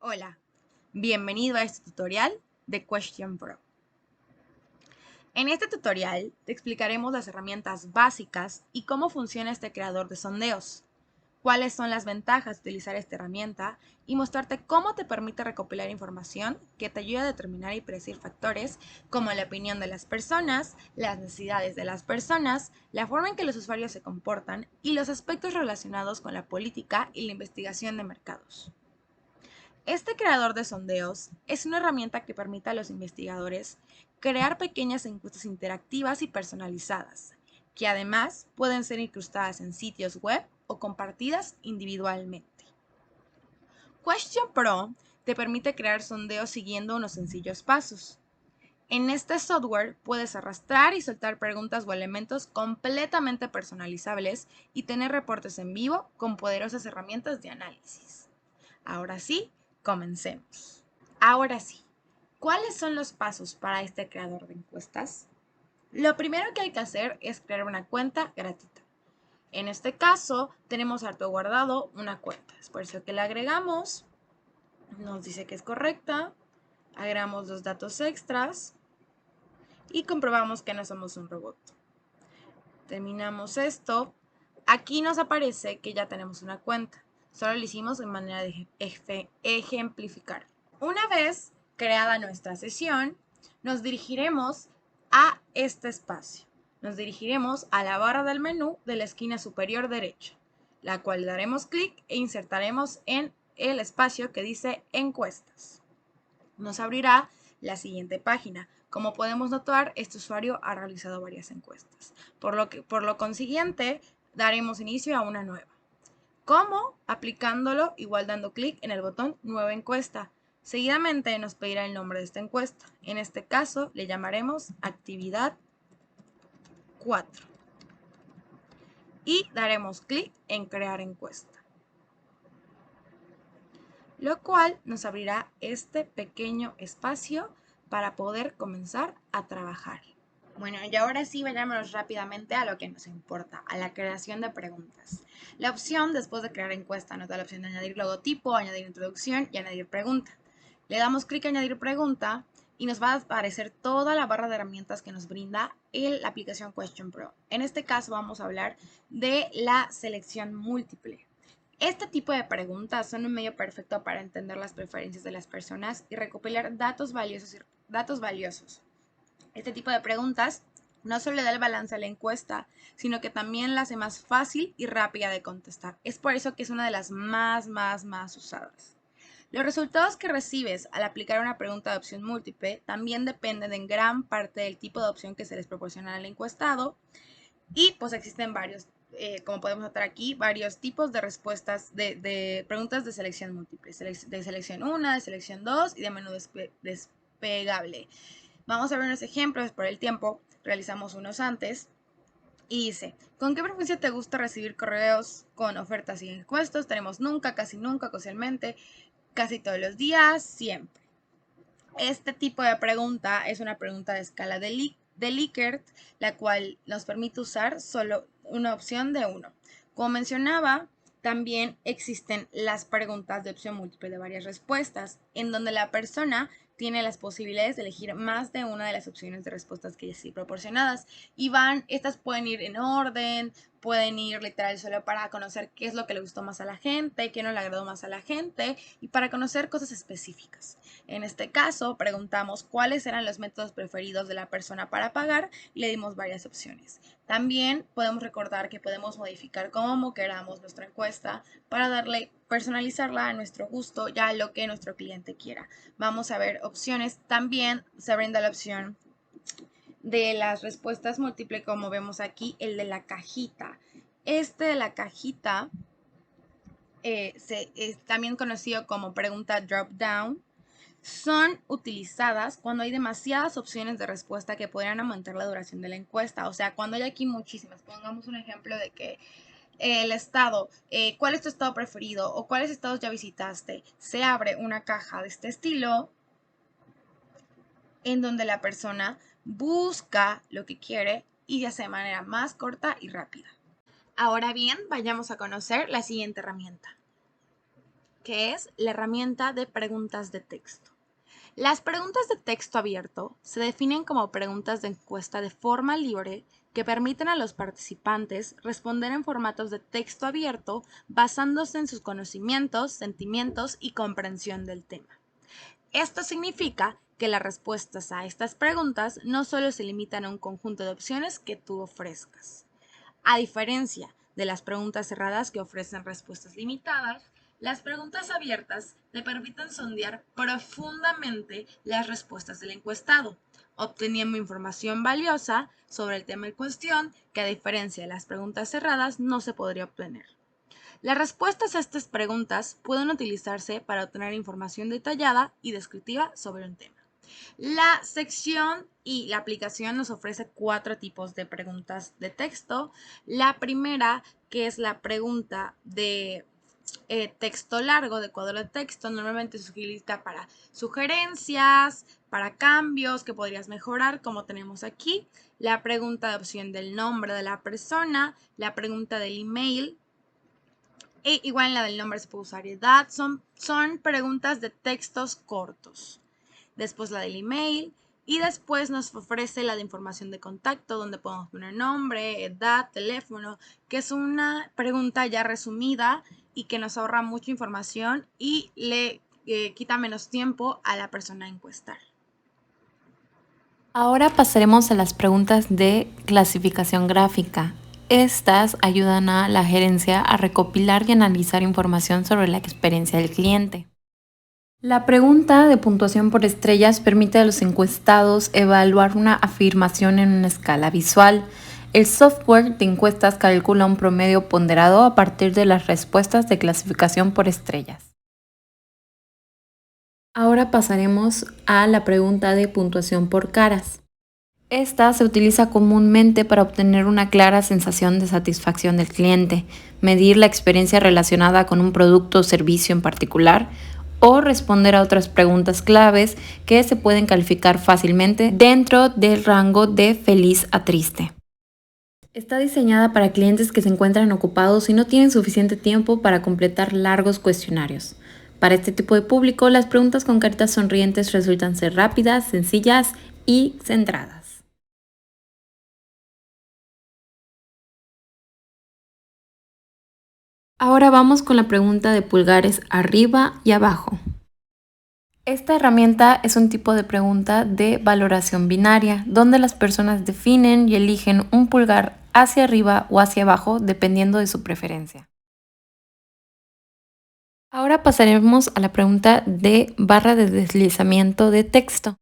Hola, bienvenido a este tutorial de Question Pro. En este tutorial te explicaremos las herramientas básicas y cómo funciona este creador de sondeos, cuáles son las ventajas de utilizar esta herramienta y mostrarte cómo te permite recopilar información que te ayuda a determinar y predecir factores como la opinión de las personas, las necesidades de las personas, la forma en que los usuarios se comportan y los aspectos relacionados con la política y la investigación de mercados. Este creador de sondeos es una herramienta que permite a los investigadores crear pequeñas encuestas interactivas y personalizadas, que además pueden ser incrustadas en sitios web o compartidas individualmente. Question Pro te permite crear sondeos siguiendo unos sencillos pasos. En este software puedes arrastrar y soltar preguntas o elementos completamente personalizables y tener reportes en vivo con poderosas herramientas de análisis. Ahora sí, comencemos. Ahora sí, ¿cuáles son los pasos para este creador de encuestas? Lo primero que hay que hacer es crear una cuenta gratuita. En este caso, tenemos harto guardado una cuenta. Es por eso que la agregamos. Nos dice que es correcta. Agregamos los datos extras y comprobamos que no somos un robot. Terminamos esto. Aquí nos aparece que ya tenemos una cuenta. Solo lo hicimos de manera de ejemplificar. Una vez creada nuestra sesión, nos dirigiremos a este espacio. Nos dirigiremos a la barra del menú de la esquina superior derecha, la cual daremos clic e insertaremos en el espacio que dice encuestas. Nos abrirá la siguiente página. Como podemos notar, este usuario ha realizado varias encuestas, por lo consiguiente daremos inicio a una nueva. ¿Cómo? Aplicándolo, igual dando clic en el botón Nueva encuesta. Seguidamente nos pedirá el nombre de esta encuesta. En este caso le llamaremos Actividad 4 y daremos clic en Crear encuesta, lo cual nos abrirá este pequeño espacio para poder comenzar a trabajar. Bueno, y ahora sí vayámonos rápidamente a lo que nos importa, a la creación de preguntas. La opción después de crear encuesta nos da la opción de añadir logotipo, añadir introducción y añadir pregunta. Le damos clic a añadir pregunta y nos va a aparecer toda la barra de herramientas que nos brinda la aplicación Question Pro. En este caso vamos a hablar de la selección múltiple. Este tipo de preguntas son un medio perfecto para entender las preferencias de las personas y recopilar datos valiosos. Este tipo de preguntas no solo le da el balance a la encuesta, sino que también la hace más fácil y rápida de contestar. Es por eso que es una de las más usadas. Los resultados que recibes al aplicar una pregunta de opción múltiple también dependen en gran parte del tipo de opción que se les proporciona al encuestado y pues existen varios, como podemos notar aquí, varios tipos de respuestas de preguntas de selección múltiple, de selección 1, de selección 2 y de menú despegable. Vamos a ver unos ejemplos por el tiempo, realizamos unos antes. Y dice, ¿con qué frecuencia te gusta recibir correos con ofertas y encuestas? Tenemos nunca, casi nunca, ocasionalmente, casi todos los días, siempre. Este tipo de pregunta es una pregunta de escala de Likert, la cual nos permite usar solo una opción de uno. Como mencionaba, también existen las preguntas de opción múltiple de varias respuestas, en donde la persona tiene las posibilidades de elegir más de una de las opciones de respuestas que ya sí proporcionadas. Y estas pueden ir en orden, pueden ir literal solo para conocer qué es lo que le gustó más a la gente, qué no le agradó más a la gente y para conocer cosas específicas. En este caso, preguntamos cuáles eran los métodos preferidos de la persona para pagar y le dimos varias opciones. También podemos recordar que podemos modificar como queramos nuestra encuesta para personalizarla a nuestro gusto, ya a lo que nuestro cliente quiera. Vamos a ver opciones. También se brinda la opción de las respuestas múltiples, como vemos aquí, el de la cajita. Este de la cajita es también conocido como pregunta drop down. Son utilizadas cuando hay demasiadas opciones de respuesta que podrían aumentar la duración de la encuesta. O sea, cuando hay aquí muchísimas. Pongamos un ejemplo de que el estado, ¿cuál es tu estado preferido? O ¿cuáles estados ya visitaste? Se abre una caja de este estilo en donde la persona busca lo que quiere y se hace de manera más corta y rápida. Ahora bien, vayamos a conocer la siguiente herramienta. que es la herramienta de preguntas de texto. Las preguntas de texto abierto se definen como preguntas de encuesta de forma libre que permiten a los participantes responder en formatos de texto abierto basándose en sus conocimientos, sentimientos y comprensión del tema. Esto significa que las respuestas a estas preguntas no solo se limitan a un conjunto de opciones que tú ofrezcas. A diferencia de las preguntas cerradas que ofrecen respuestas limitadas, las preguntas abiertas te permiten sondear profundamente las respuestas del encuestado, obteniendo información valiosa sobre el tema en cuestión que, a diferencia de las preguntas cerradas, no se podría obtener. Las respuestas a estas preguntas pueden utilizarse para obtener información detallada y descriptiva sobre un tema. La sección y la aplicación nos ofrece 4 tipos de preguntas de texto. La primera, que es la pregunta de texto largo, de cuadro de texto, normalmente se utiliza para sugerencias, para cambios que podrías mejorar, como tenemos aquí. La pregunta de opción del nombre de la persona, la pregunta del email, e igual en la del nombre se puede usar edad. Son preguntas de textos cortos. Después la del email y después nos ofrece la de información de contacto, donde podemos poner nombre, edad, teléfono, que es una pregunta ya resumida y que nos ahorra mucha información y le quita menos tiempo a la persona a encuestar. Ahora pasaremos a las preguntas de clasificación gráfica. Estas ayudan a la gerencia a recopilar y analizar información sobre la experiencia del cliente. La pregunta de puntuación por estrellas permite a los encuestados evaluar una afirmación en una escala visual. El software de encuestas calcula un promedio ponderado a partir de las respuestas de clasificación por estrellas. Ahora pasaremos a la pregunta de puntuación por caras. Esta se utiliza comúnmente para obtener una clara sensación de satisfacción del cliente, medir la experiencia relacionada con un producto o servicio en particular, o responder a otras preguntas claves que se pueden calificar fácilmente dentro del rango de feliz a triste. Está diseñada para clientes que se encuentran ocupados y no tienen suficiente tiempo para completar largos cuestionarios. Para este tipo de público, las preguntas con caritas sonrientes resultan ser rápidas, sencillas y centradas. Ahora vamos con la pregunta de pulgares arriba y abajo. Esta herramienta es un tipo de pregunta de valoración binaria, donde las personas definen y eligen un pulgar hacia arriba o hacia abajo dependiendo de su preferencia. Ahora pasaremos a la pregunta de barra de deslizamiento de texto.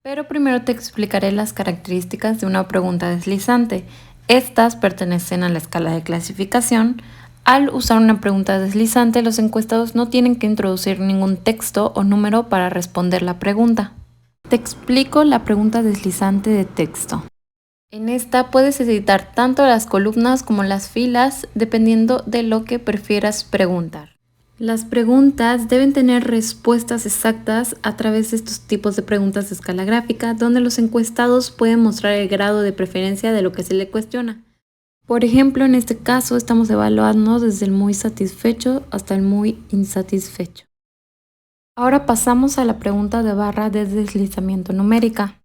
Pero primero te explicaré las características de una pregunta deslizante. Estas pertenecen a la escala de clasificación. Al usar una pregunta deslizante, los encuestados no tienen que introducir ningún texto o número para responder la pregunta. Te explico la pregunta deslizante de texto. En esta puedes editar tanto las columnas como las filas dependiendo de lo que prefieras preguntar. Las preguntas deben tener respuestas exactas a través de estos tipos de preguntas de escala gráfica, donde los encuestados pueden mostrar el grado de preferencia de lo que se le cuestiona. Por ejemplo, en este caso estamos evaluando desde el muy satisfecho hasta el muy insatisfecho. Ahora pasamos a la pregunta de barra de deslizamiento numérica.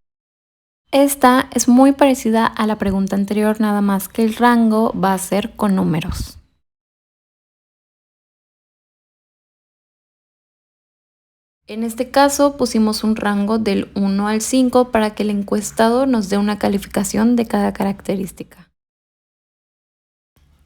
Esta es muy parecida a la pregunta anterior, nada más que el rango va a ser con números. En este caso pusimos un rango del 1 al 5 para que el encuestado nos dé una calificación de cada característica.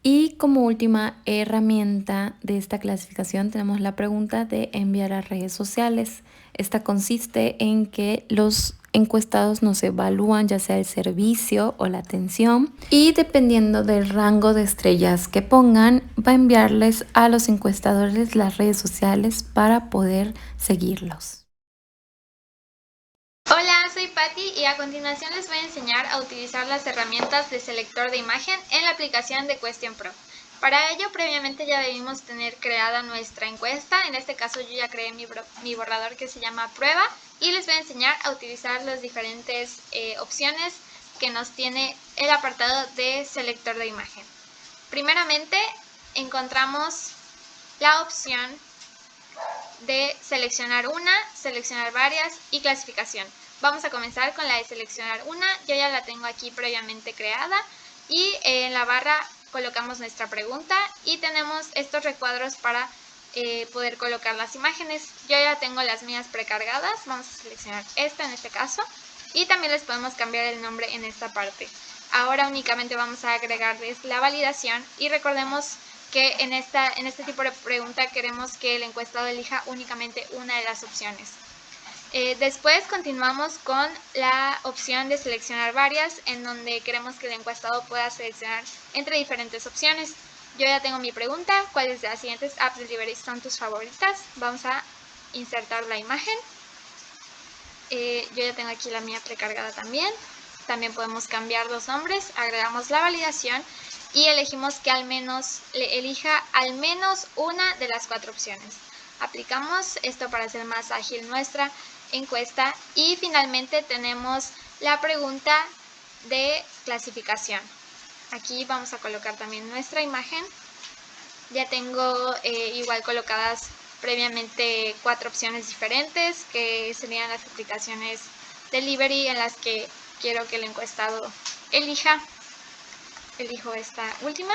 Y como última herramienta de esta clasificación tenemos la pregunta de enviar a redes sociales. Esta consiste en que los encuestados nos evalúan ya sea el servicio o la atención y dependiendo del rango de estrellas que pongan va a enviarles a los encuestadores las redes sociales para poder seguirlos. Hola, soy Patti y a continuación les voy a enseñar a utilizar las herramientas de selector de imagen en la aplicación de Question Pro. Para ello, previamente ya debimos tener creada nuestra encuesta. En este caso yo ya creé mi borrador que se llama prueba y les voy a enseñar a utilizar las diferentes opciones que nos tiene el apartado de selector de imagen. Primeramente encontramos la opción de seleccionar una, seleccionar varias y clasificación. Vamos a comenzar con la de seleccionar una. Yo ya la tengo aquí previamente creada y en la barra colocamos nuestra pregunta y tenemos estos recuadros para poder colocar las imágenes. Yo ya tengo las mías precargadas. Vamos a seleccionar esta en este caso y también les podemos cambiar el nombre en esta parte. Ahora únicamente vamos a agregarles la validación y recordemos que en este tipo de pregunta queremos que el encuestado elija únicamente una de las opciones. Después continuamos con la opción de seleccionar varias, en donde queremos que el encuestado pueda seleccionar entre diferentes opciones. Yo ya tengo mi pregunta: ¿cuáles de las siguientes apps delivery son tus favoritas? Vamos a insertar la imagen. Yo ya tengo aquí la mía precargada también. También podemos cambiar los nombres, agregamos la validación y elegimos que elija al menos una de las 4 opciones. Aplicamos esto para hacer más ágil nuestra encuesta y finalmente tenemos la pregunta de clasificación. Aquí vamos a colocar también nuestra imagen. Ya tengo igual colocadas previamente 4 opciones diferentes, que serían las aplicaciones delivery en las que quiero que el encuestado elija. Elijo esta última.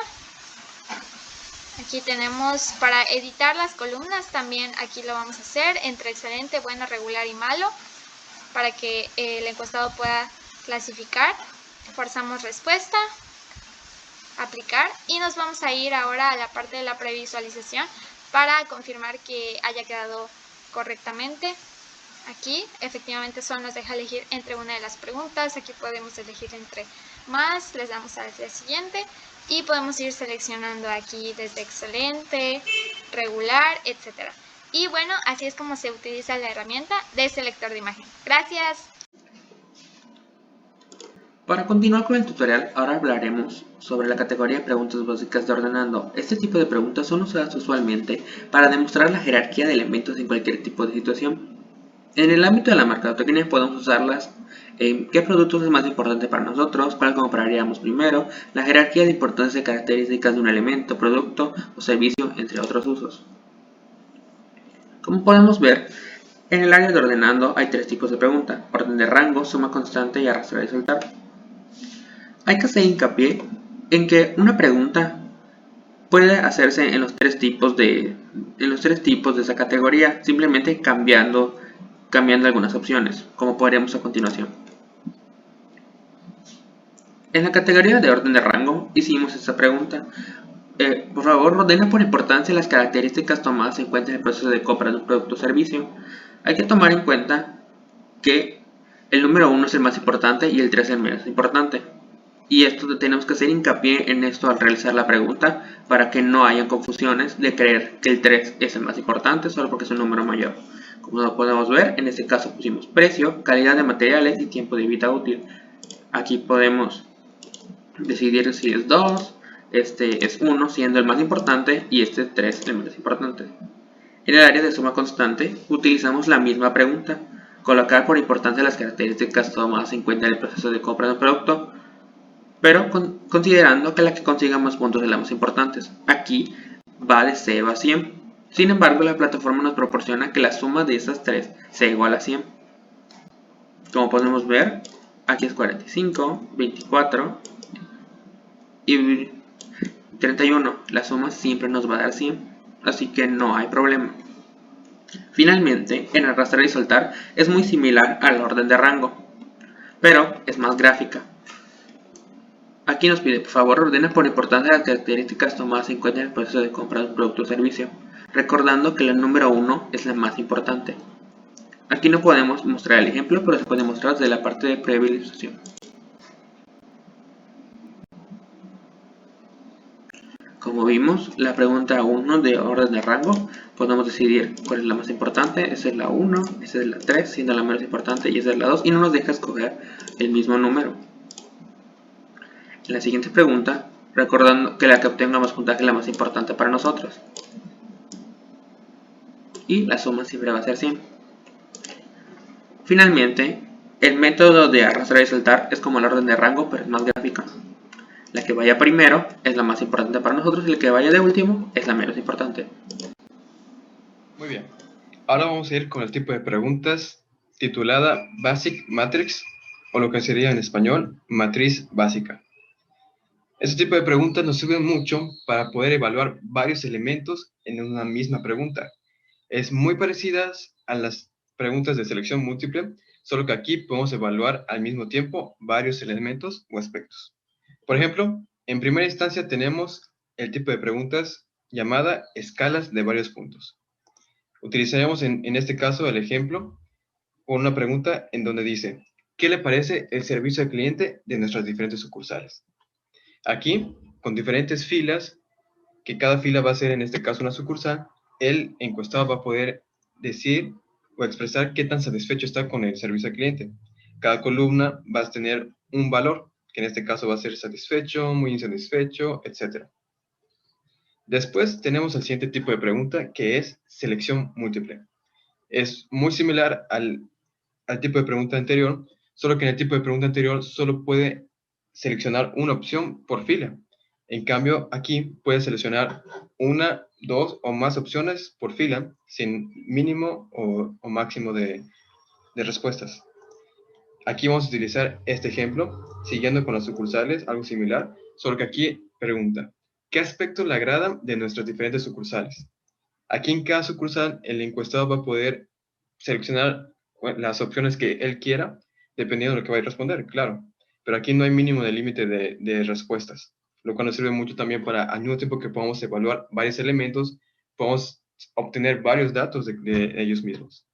Aquí tenemos para editar las columnas, también aquí lo vamos a hacer entre excelente, bueno, regular y malo, para que el encuestado pueda clasificar. Forzamos respuesta, aplicar y nos vamos a ir ahora a la parte de la previsualización para confirmar que haya quedado correctamente. Aquí efectivamente solo nos deja elegir entre una de las preguntas. Aquí podemos elegir entre más, les damos al siguiente y podemos ir seleccionando aquí desde excelente, regular, etcétera. Y bueno, así es como se utiliza la herramienta de selector de imagen. Gracias. Para continuar con el tutorial, ahora hablaremos sobre la categoría de preguntas básicas de ordenando. Este tipo de preguntas son usadas usualmente para demostrar la jerarquía de elementos en cualquier tipo de situación. En el ámbito de la mercadotecnia podemos usarlas en qué productos es más importante para nosotros, cuál compraríamos primero, la jerarquía de importancia de características de un elemento, producto o servicio, entre otros usos. Como podemos ver, en el área de ordenando hay 3 tipos de pregunta: orden de rango, suma constante y arrastrar y soltar. Hay que hacer hincapié en que una pregunta puede hacerse en los tres tipos de esa categoría, simplemente cambiando algunas opciones, como podríamos a continuación. En la categoría de orden de rango hicimos esta pregunta: por favor, ordena por importancia las características tomadas en cuenta en el proceso de compra de un producto o servicio. Hay que tomar en cuenta que el número 1 es el más importante y el 3 el menos importante. Y esto tenemos que hacer hincapié en esto al realizar la pregunta para que no haya confusiones de creer que el 3 es el más importante solo porque es un número mayor. Como podemos ver, en este caso pusimos precio, calidad de materiales y tiempo de vida útil. Aquí podemos decidir si es 2, este es 1 siendo el más importante y este 3 el menos importante. En el área de suma constante utilizamos la misma pregunta: colocar por importancia las características tomadas en cuenta en el proceso de compra de un producto, pero considerando que la que consiga más puntos es la más importante. Aquí va de 0 a 100. Sin embargo, la plataforma nos proporciona que la suma de esas 3 sea igual a 100. Como podemos ver, aquí es 45, 24 y 31. La suma siempre nos va a dar 100, así que no hay problema. Finalmente, en arrastrar y soltar es muy similar al orden de rango, pero es más gráfica. Aquí nos pide: por favor, ordena por importancia las características tomadas en cuenta en el proceso de compra de un producto o servicio, recordando que el número 1 es la más importante. Aquí no podemos mostrar el ejemplo, pero se puede mostrar desde la parte de previsualización. Como vimos, la pregunta 1 de orden de rango, podemos decidir cuál es la más importante. Esa es la 1, esa es la 3, siendo la menos importante, y esa es la 2, y no nos deja escoger el mismo número. En la siguiente pregunta, recordando que la que obtenga más puntaje es la más importante para nosotros. Y la suma siempre va a ser 100. Finalmente, el método de arrastrar y soltar es como el orden de rango, pero es más gráfica. La que vaya primero es la más importante para nosotros y la que vaya de último es la menos importante. Muy bien. Ahora vamos a ir con el tipo de preguntas titulada Basic Matrix, o lo que sería en español, matriz básica. Este tipo de preguntas nos sirven mucho para poder evaluar varios elementos en una misma pregunta. Es muy parecidas a las preguntas de selección múltiple, solo que aquí podemos evaluar al mismo tiempo varios elementos o aspectos. Por ejemplo, en primera instancia tenemos el tipo de preguntas llamada escalas de varios puntos. Utilizaremos en este caso el ejemplo con una pregunta en donde dice, ¿qué le parece el servicio al cliente de nuestras diferentes sucursales? Aquí, con diferentes filas, que cada fila va a ser en este caso una sucursal, el encuestado va a poder decir o expresar qué tan satisfecho está con el servicio al cliente. Cada columna va a tener un valor, que en este caso va a ser satisfecho, muy insatisfecho, etc. Después tenemos el siguiente tipo de pregunta, que es selección múltiple. Es muy similar al tipo de pregunta anterior, solo que en el tipo de pregunta anterior solo puede seleccionar una opción por fila. En cambio, aquí puede seleccionar una, dos o más opciones por fila, sin mínimo o máximo de respuestas. Aquí vamos a utilizar este ejemplo, siguiendo con las sucursales, algo similar, solo que aquí pregunta, ¿qué aspectos le agradan de nuestras diferentes sucursales? Aquí en cada sucursal, el encuestado va a poder seleccionar las opciones que él quiera, dependiendo de lo que vaya a responder, claro. Pero aquí no hay mínimo de límite de respuestas, lo cual nos sirve mucho también para, al mismo tiempo que podamos evaluar varios elementos, podemos obtener varios datos de ellos mismos.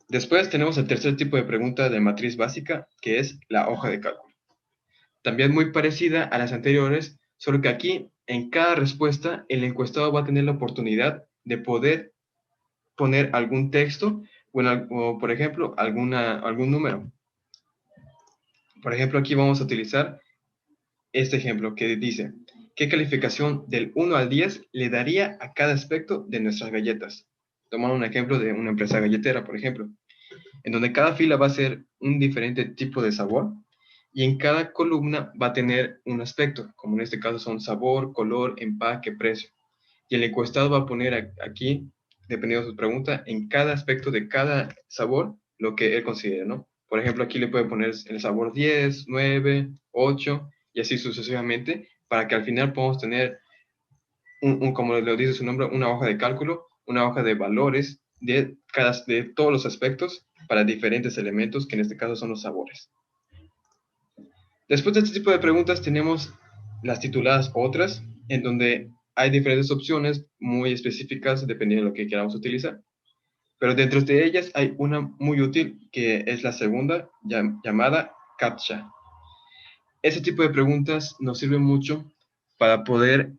Después tenemos el tercer tipo de pregunta de matriz básica, que es la hoja de cálculo. También muy parecida a las anteriores, solo que aquí, en cada respuesta, el encuestado va a tener la oportunidad de poder poner algún texto o por ejemplo, algún número. Por ejemplo, aquí vamos a utilizar este ejemplo que dice, ¿qué calificación del 1 al 10 le daría a cada aspecto de nuestras galletas? Tomando un ejemplo de una empresa galletera, por ejemplo, en donde cada fila va a ser un diferente tipo de sabor y en cada columna va a tener un aspecto, como en este caso son sabor, color, empaque, precio. Y el encuestado va a poner aquí, dependiendo de su pregunta, en cada aspecto de cada sabor, lo que él considere, ¿no? Por ejemplo, aquí le puede poner el sabor 10, 9, 8, y así sucesivamente, para que al final podamos tener, como lo dice su nombre, una hoja de cálculo, una hoja de valores de todos los aspectos para diferentes elementos, que en este caso son los sabores. Después de este tipo de preguntas tenemos las tituladas otras, en donde hay diferentes opciones muy específicas dependiendo de lo que queramos utilizar. Pero dentro de ellas hay una muy útil que es la segunda, llamada CAPTCHA. Ese tipo de preguntas nos sirve mucho para poder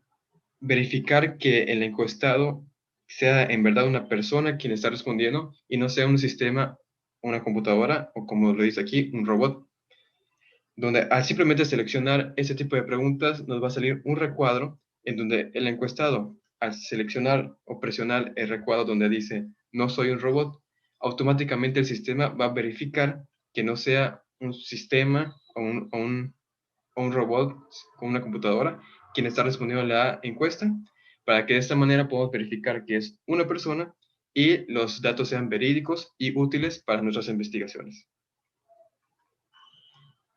verificar que el encuestado sea en verdad una persona quien está respondiendo y no sea un sistema, una computadora o como lo dice aquí, un robot, donde al simplemente seleccionar ese tipo de preguntas nos va a salir un recuadro en donde el encuestado, al seleccionar o presionar el recuadro donde dice no soy un robot, automáticamente el sistema va a verificar que no sea un sistema o un robot con una computadora quien está respondiendo a la encuesta, para que de esta manera podamos verificar que es una persona y los datos sean verídicos y útiles para nuestras investigaciones.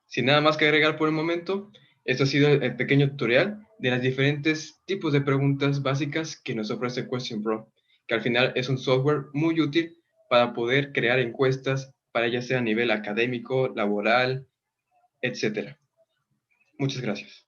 Sin nada más que agregar por el momento, esto ha sido el pequeño tutorial de los diferentes tipos de preguntas básicas que nos ofrece Question Pro, que al final es un software muy útil para poder crear encuestas para ya sea a nivel académico, laboral, etc. Muchas gracias.